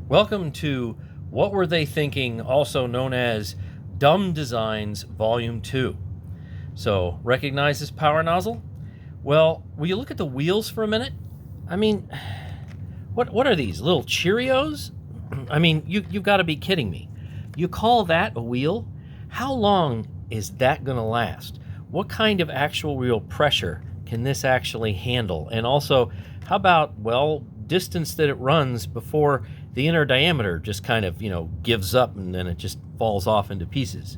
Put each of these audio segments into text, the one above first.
Welcome to What Were They Thinking, also known as Dumb Designs Volume 2. So, recognize this power nozzle? Well, will you look at the wheels for a minute? I mean, what are these, little Cheerios? I mean, you've got to be kidding me. You call that a wheel? How long is that going to last? What kind of actual real pressure can this actually handle? And also, how about, distance that it runs before the inner diameter just kind of, gives up and then it just falls off into pieces.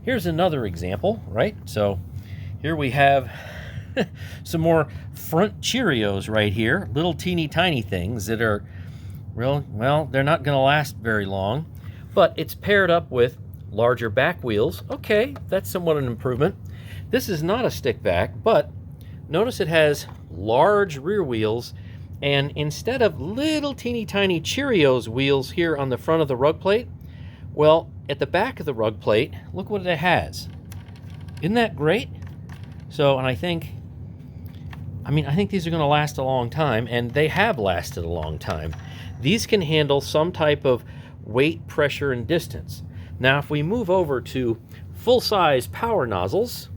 Here's another example, right? So here we have some more front Cheerios right here, little teeny tiny things that are, they're not going to last very long, but it's paired up with larger back wheels. Okay, that's somewhat an improvement. This is not a stick back, but notice it has large rear wheels, and instead of little teeny tiny Cheerios wheels here on the front of the rug plate, well, at the back of the rug plate, look what it has. Isn't that great? So, and I think these are going to last a long time, and they have lasted a long time. These can handle some type of weight, pressure, and distance. Now, if we move over to full-size power nozzles,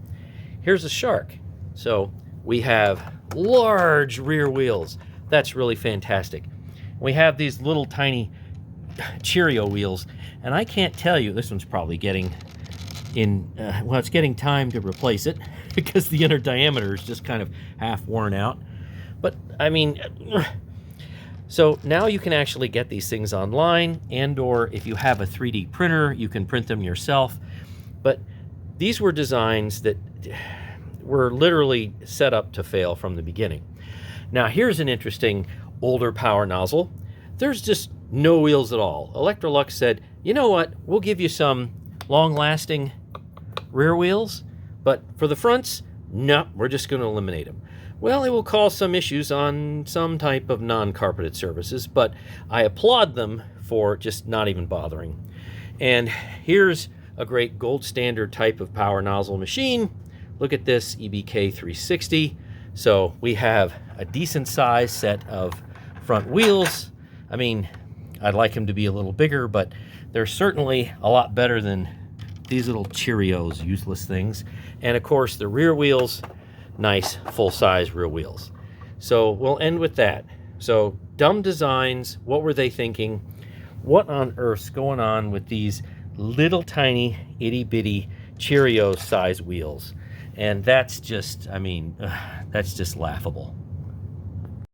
here's a shark. So we have large rear wheels. That's really fantastic. We have these little tiny Cheerio wheels, and I can't tell you, this one's probably getting it's getting time to replace it because the inner diameter is just kind of half worn out. But so now you can actually get these things online, and or if you have a 3D printer, you can print them yourself. But these were designs that were literally set up to fail from the beginning. Now here's an interesting older power nozzle. There's just no wheels at all. Electrolux said, you know what, we'll give you some long-lasting rear wheels, but for the fronts, no, we're just going to eliminate them. Well, it will cause some issues on some type of non-carpeted surfaces, but I applaud them for just not even bothering. And here's a great gold standard type of power nozzle machine. Look at this EBK 360. So we have a decent size set of front wheels. I'd like them to be a little bigger, but they're certainly a lot better than these little Cheerios, useless things. And of course, the rear wheels, nice full-size rear wheels. So we'll end with that. So dumb designs, what were they thinking? What on earth's going on with these little tiny itty-bitty Cheerios size wheels? And that's just, that's just laughable.